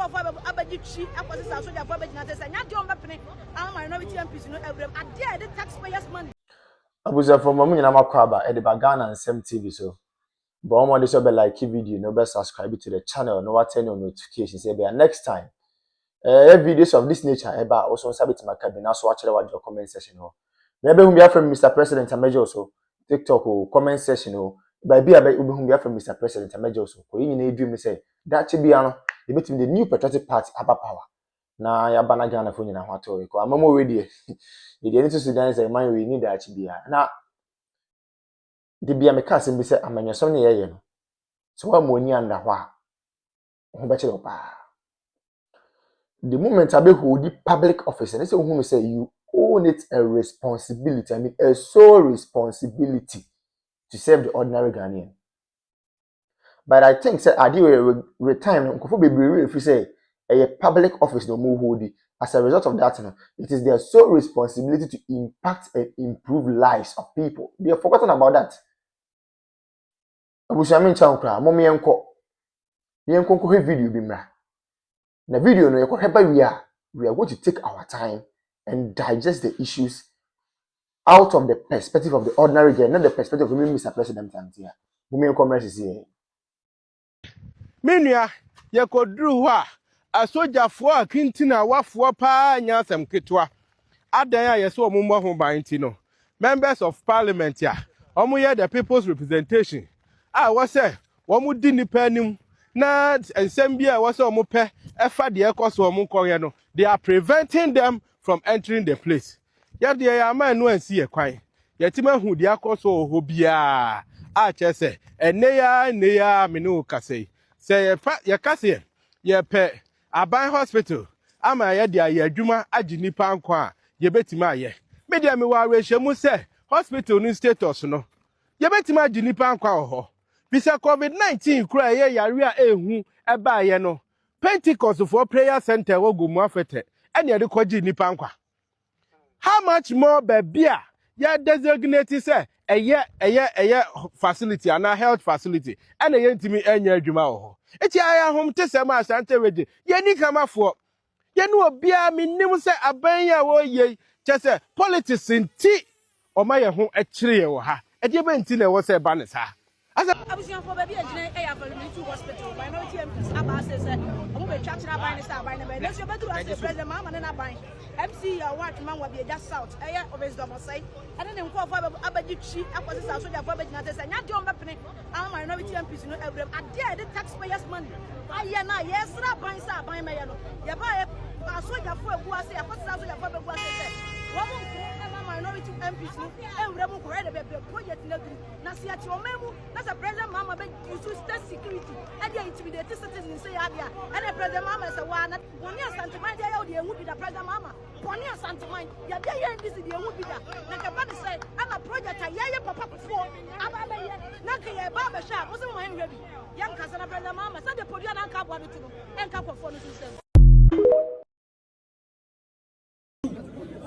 call for Abaji chief, opposite soldier for Abaji, not your weapon, and minority MPs, no, I dare the taxpayers' money. I was from Mamma Makwaba at the Bagana and Sem TV. So, but I'm on this like video, no best subscribe to the channel, no turn on notifications. Next time, videos of this nature, about also submit my cabinet. So, watch your comment section. Maybe we are from Mr. President and Major also TikTok or comment section. By be about we are from Mr. President and Major also. You need dream say that should be the new patriotic party about power. Na ya bana Ghana for nyina hwato e ko amamo we die e die nti Sudan say man we need that bia na de bia me ka sem bi say amanyesom ne yeye no so wa mo ni anda hwa ho be chiro pa the moment abe hold public office and say who say you own it a responsibility, I mean a sole responsibility to serve the ordinary Ghanaian. But I think say adi we time nkofo bebree if you say a public office no more hold it. As a result of that, it is their sole responsibility to impact and improve lives of people. They have forgotten about that. Abushamin chankra, mommy enko. The enko video bimra. The video no we are going to take our time and digest the issues out of the perspective of the ordinary girl, not the perspective of Mr. President. Mommy enko message here. Minya, ye kodru hwa. Asojafo akintina wafo pa nyasem ketwa adan ya yeso omumbo ho ban ti no members of parliament ya omo ye the people's representation wo say wo di nipa anim na ensem bia wo say omo pe efa de ekoso omo koye no they are preventing them from entering the place ya de ya man no ansi ye kwan yetima hu de akoso ho bia a chese ene ya me no kase say ye kase ye pe Aban hospital ama ye dia ye adwuma agi nipa nko a ye betima aye media me wa rehwemu se hospital ni status no ye betima agi nipa nko a ho bisa covid-19 kura ye yare a ehu eba aye no Pentecost for prayer center wo gumu afete ene ye de koji nipa nko how much more bebia ye designate say eye facility and a health facility ene ye ntimi enya adwuma ho eti aya hom tesem asante weje ye ni kamafo ye no obia minnim se aban ya wo ye chese politics nti o ma ye ho ekire ye wo ha ede be nti na wo se ba ne sa Abusian for baby engineer hospital minority MPs abase say omo be twa kira ban ne say aban ne be let's you bedu as president mama na ban MC ya what man wa be just south obes do mo say and then nko for abaji chi akwose sa soldier for abaji na say nya de on bepene am minority MPs no every ade the taxpayers money aye na yes ra ban say aban me ye no ye ba ye soldier for ebu ase akwose sa soldier for ebu ase say wo mo minority MPs no every mo ko be project na na see at your memu na say president mama be use state security and they intimidate citizens say abia and the president mama say wa na boni asanteman dey how dey hu be the president mama boni asanteman ya dey NDC dey hu be da na ka ba say ama project ya papa fo aba be ye na ka ye ba be sha wo say mo hen ready yan ka say na president mama say the producer na ka bo do no en ka for no system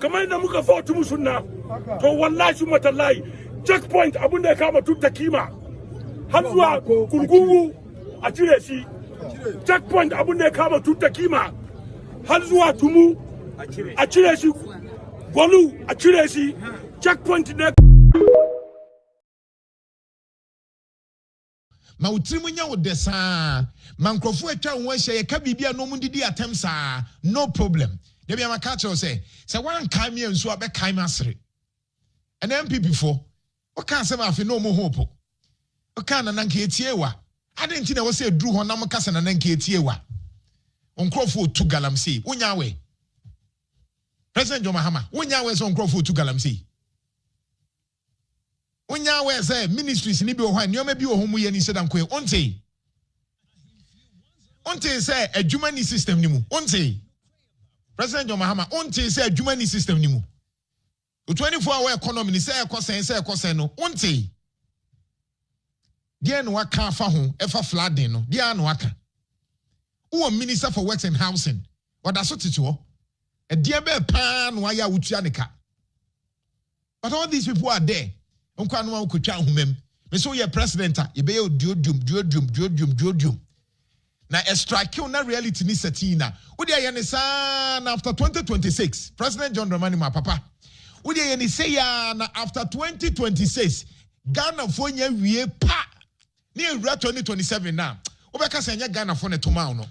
kamar yadda muka fautu musu na to wallahi matallahi checkpoint abun da ya kama tutta kima har zuwa kurgungu a cire shi checkpoint abun da ya kama tutta kima har zuwa tumu a cire shi gwalu a cire shi checkpoint da ma utirimu nya wo desa ma nkrofo atwa wo ahye ka bibia no mu didi atem saa no problem debi am ka che say one kan me nso abekan masere an NPP fo o kan se ma fe no mo hope o kan na nka etiewa ade nti na wo se duru ho na mo kasa na nka etiewa onkrofo tu galamsey wonya we President John Mahama wonya we so onkrofo tu galamsey wonya we say ministries ni bi o hwan nyoma bi o ho mu ye ni sedan ko onte say adwuma ni system ni mu onte President John Mahama onte say adwuma ni system ni mu o 24-hour economy ni say ekosen no onte dia no aka fa ho efa flooding no dia no aka wo minister for works and housing wada so tete e dia be pa no aya wutua ne ka but all these people are there onko anu akotwa ahumem me so ye president ye be ye duodum na extra kill na reality ni setina wodi ayene sa na after 2026 President John Dramani ma papa wodi ayene say ya na after 2026 Ghana fo nya wie pa ni ewura 2027 na obeka say nya Ghana fo ne toma no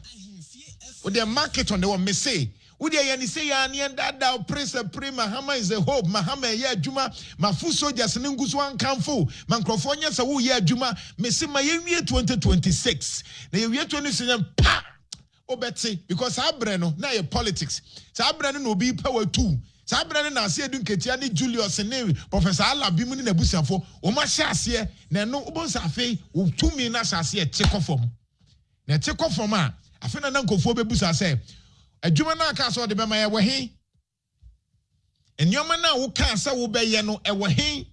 wodi market on the one me say wodi ayene say ya ne dada praise prima Mahama is a hope Mahama ye adwuma mafu soldiers ne nguso ankamfo mankrofo nya sa wo ye adwuma me say ma ye wie 2026 na ye wie 2027 pa obeti because abre no na ye politics sa abre no obi power 2 sa abre no na ase edu nketia ni Julius ne Professor Alabi mu ni nabusiafo o ma hye ase na no obonsa afei o 2 million na ase e chekofom na chekofom a afei na nkofo bebusa say adwuma na aka so de be ma ye wehe enyoma na wo ka say wo be ye no e wehe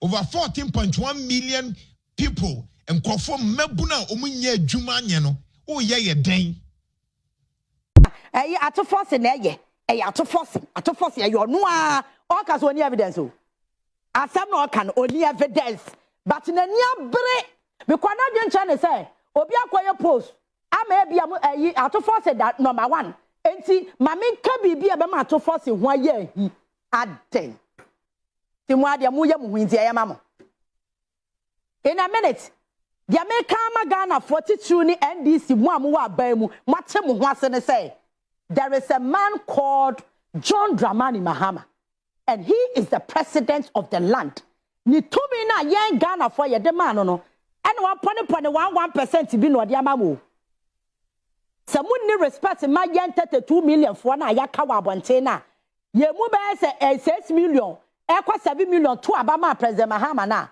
over 14.1 million people nkofo mabu na omunye adwuma nye no o ye den ato force na ye ato force ye no a all ka so any evidence o asem no can only evidence but na nia bere because na dwen cha ne say obi akoye post ama bia mu ato force that number 1 enti mame ka bibia be ma ato force ho aye hi aden ti mu ade mu ye mu hinti ye mamo in a minute the American Ghana 42 ni NDC mu amu wa ban mu mate mu ho ase ne say there is a man called John Dramani Mahama and he is the president of the land ni tumi na yen Ghana for ye de man no and 1% bi no de amamu someone ni respect ma yen 32 million for na ya ka wa bonte na ye mu be say 6 million e kwa 7 million to abama president Mahama na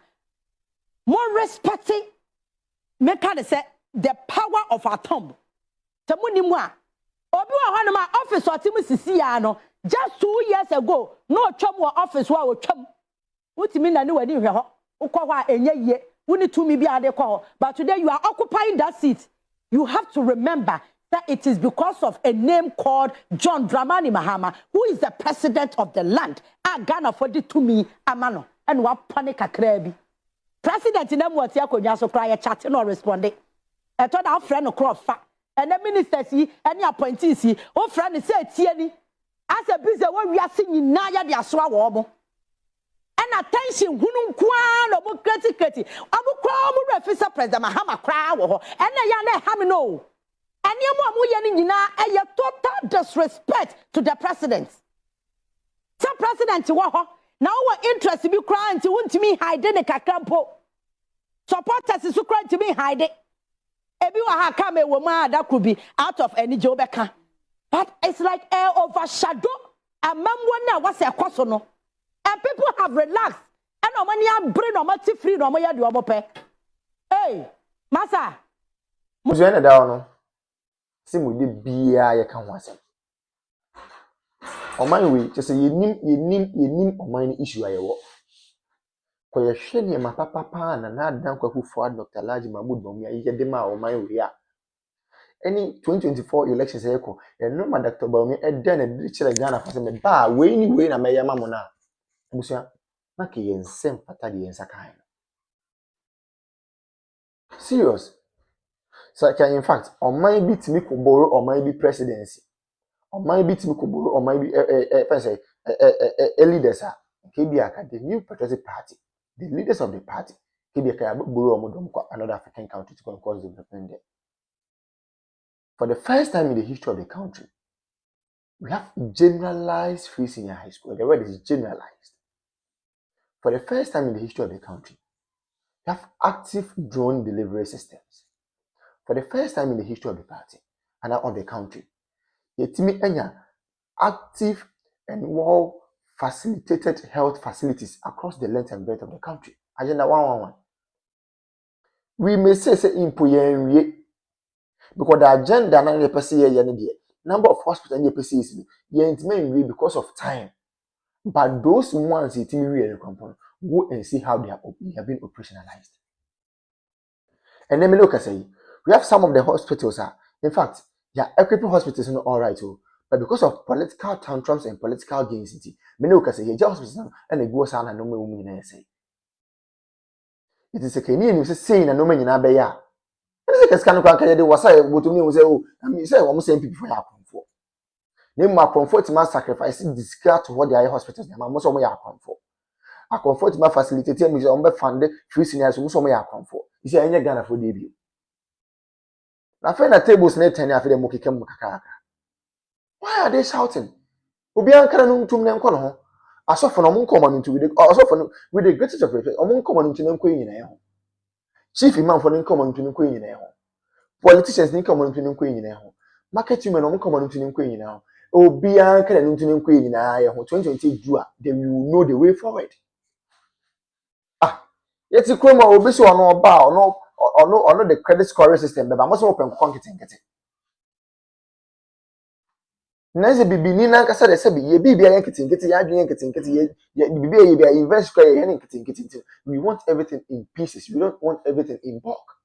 more respecting me can say the power of our thumb someone mu a obi wa hanu ma office otimu sisi ya no just 2 years ago no twam wa office wa twam utimi na ni wadi hwe ho ukọ wa enye ye woni tumi bi ade kọ but today you are occupying that seat you have to remember that it is because of a name called John Dramani Mahama who is the president of the land Ghana for the tumi amano and wa panic akra bi president na mo tia konwa so kra ya chat no responding e to da friend no crop fa and the ministers yi any appointees yi o friend say tie ni as a busy wo wiase nyina ya de aso awo mo and attention hunu kwa no mo criticate amu kwa mo refisa president Mahama kra wo ho and ya na ha me no any mo ye ni nyina e total disrespect to the president so president wo ho na wo interest bi kra nti wuntimi hide ne kakrampo supporters su kra ntimi hide ebi wa ha ka me wo ma adakru bi out of any job beka but it's like air overshadow amamwo na wase ekoso no and people have relaxed and no money am brain no mati free no mo ya de omo pe hey masa mo je na da no si mo de bia ye ka ho asem oman we just say yenim oman ni issue ayewo ko ye hwe ne ma papa na adan kwaku for Dr. Laji Mahmood Bawumia ye de ma oman we a any 2024 elections eko no ma Dr. Bawumia e den na de kire Ghana fa se me ba we ni we na me yama mo na busia na ke ye nsem pata de yensa kan serious so can in fact oman bi timi ko borrow oman bi presidency oman bi timi ko borrow oman bi leaders a KBA the new patriotic party the leaders of the party KBA borrow omodom another African country to cause development there. For the first time in the history of the country, we have generalized free senior high school. The word is generalized. For the first time in the history of the country, we have active drone delivery systems. For the first time in the history of the party and of the country, yetimi enya active and well facilitated health facilities across the length and breadth of the country. Agenda 111. We may say impoyen because the agenda na the person here number of hospitals in the person is intimate because of time. But those ones it component go and see how they have been operationalized. And then me look at say we have some of the hospitals in fact equipping hospitals not all right but because of political tantrums and political gains me look at say here hospitals and they go sana no me say it is a Kenyan you say na no me nyina be ya Ese ke scan kwa ka de wasa e botumi wo say o I say wo say NPP for ya akonfo na mu akonfo ti ma sacrifice discard to what their hospitals na mo so mo ya akonfo akonfo ti ma facilitate am say o be fund free seniors mo so mo ya akonfo isi enye Ghana for dey bi na fe na tables na ten afi dem kekam kakaka. Why are they shouting? Obi ankara no ntum ne nko no ho asofo no mo nkoma no ntu asofo no with the greatest of respect o mo nkoma no ntu ne nko nyina ho chief imam for ne nkoma no ntu ne nko nyina ho politicians ne nkoma no ntu ne nko nyina ho market women no mo nkoma no ntu ne nko nyina ho obi ankara no ntu ne nko nyina ye ho 2020 do they will know the way forward. Yeti kroma obi so ono oba ono the credit scoring system beba mo so open konketenkete na ze bibini na nkasa de se bi ye bibia yenketenkete ya adwen yenketenkete ye bibia ye bia invest kwa ye yenketenkete. We want everything in pieces, we don't want everything in bulk.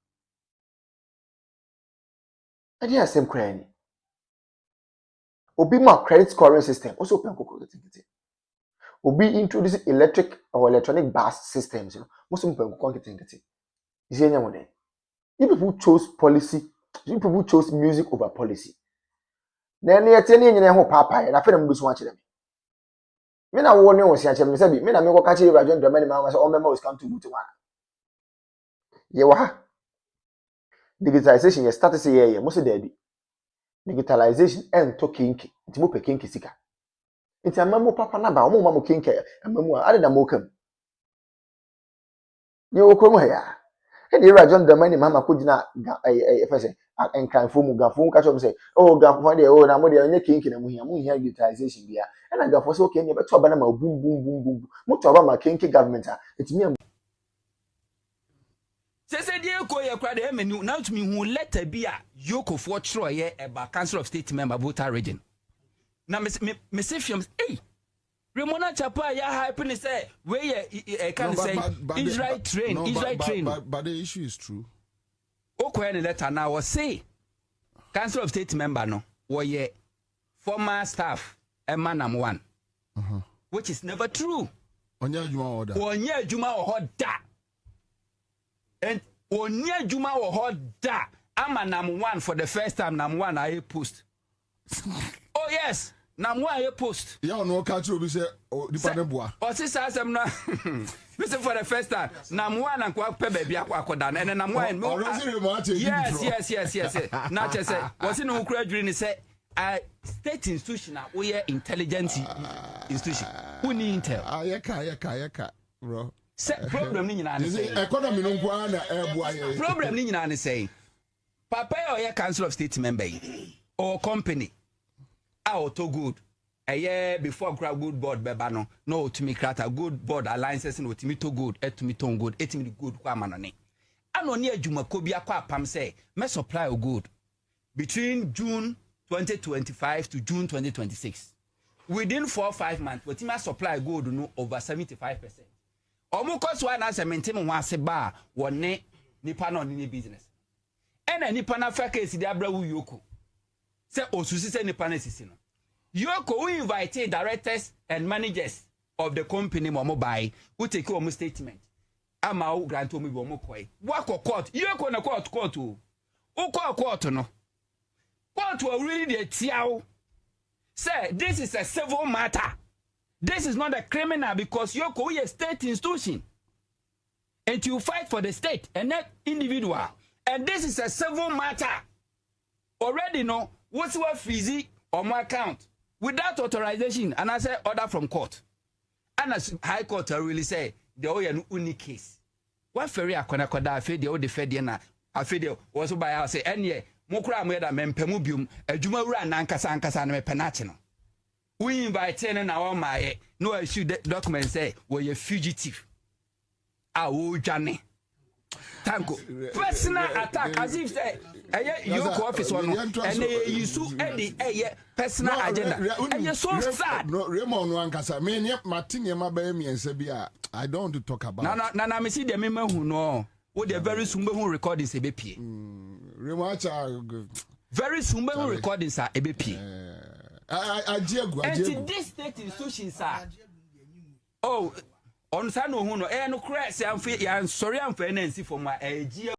Adi asem kwa ni obi ma credit scoring system also open konketenkete. Obi introduce electric or electronic bus systems, most open konketenkete. Is any one there? You people chose policy, you people chose music over policy. Then you tell me ho papa na fe na mbusu wa kire me na wo ne wo sia kire me say bi me na me ko ka kire ba jon do mani ma say o mema was come to butu one ye wa ha digitalization ye start say ye mo say daddy digitalization and to kinki nti mo pe kinki sika nti amamu papa na ba o mo ma mo kinki amamu a ade na mo kam ye wo ko mo ya e dey ra jon do mani ma ko gina e fa say enkanfo mu gafo ka chom say oh gafo dey oh na mo dey onye kinki na mu hia digitalization bia e na gafo say okay ne beto aba na ma boom mo to aba ma kinki government a etimi Sese die ko ye kwa de menu na to me hu letter bi a yoko for tro ye eba council of state member voter region na me say fiam Remona Chapa ya hype ni say we ye can say Israel train but the issue is true. Okwa ni letter na was say council of state member no ye former staff emanam one which is never true. Onya juma order and onya juma order amanam one for the first time nam one I post. Oh yes, nam one I post. Yeah, no catch you say dependent boy. O si sa asem na listen for the first time nam one and kwa pe baby akwakoda na nam one yes na che say was in who kura dwiri ni say state institution we intelligence institution who need intel ayeka bro problem ni nyina say economy no kwa na eboa problem ni nyina say papa your council of state member or company to good before grab good board beba no to me create a good board alliances no to me to good to me to good to me good kwa manone anoni adwuma ko bia kwa pam say me supply o good between June 2025 to June 2026 within 4 or 5 months we team supply gold no over 75%. Omo koso na se maintain ho ase ba wone nipa no ni business ena nipa na fa case di abra wu yoko se osusi se nipa na sisi no yoko we invite directors and managers of the company mo buy who take your statement ama o grant o mi bo mo koi wako court yoko na court o court no court will really the tiao say this is a civil matter. This is not a criminal because Yoko is a state institution. And you fight for the state and not individual. And this is a civil matter. Already know what's what fizzy on my account without authorization. And I say order from court. And as High Court really say the oil unique case. What ferry akona koda afi the old defediana afi the also by us say any mokra mweda mempemubium adwuma wura na ankasa na mepenache no. We invite na wa my no issue document say we a fugitive. Awo jane. Tango. Personal attack as if say you office one and they use any personal agenda. And you so sad. No Raymond Wankasa me Martin ma ba me bia I don't want to talk about. Na me see the memo who no. Wo the very soon be recordings e be pie. Raymond very soon be recordings are e be pie. And this state institutions are oh on sa no hu no no crash am fe yan sorry am fe na nsi for my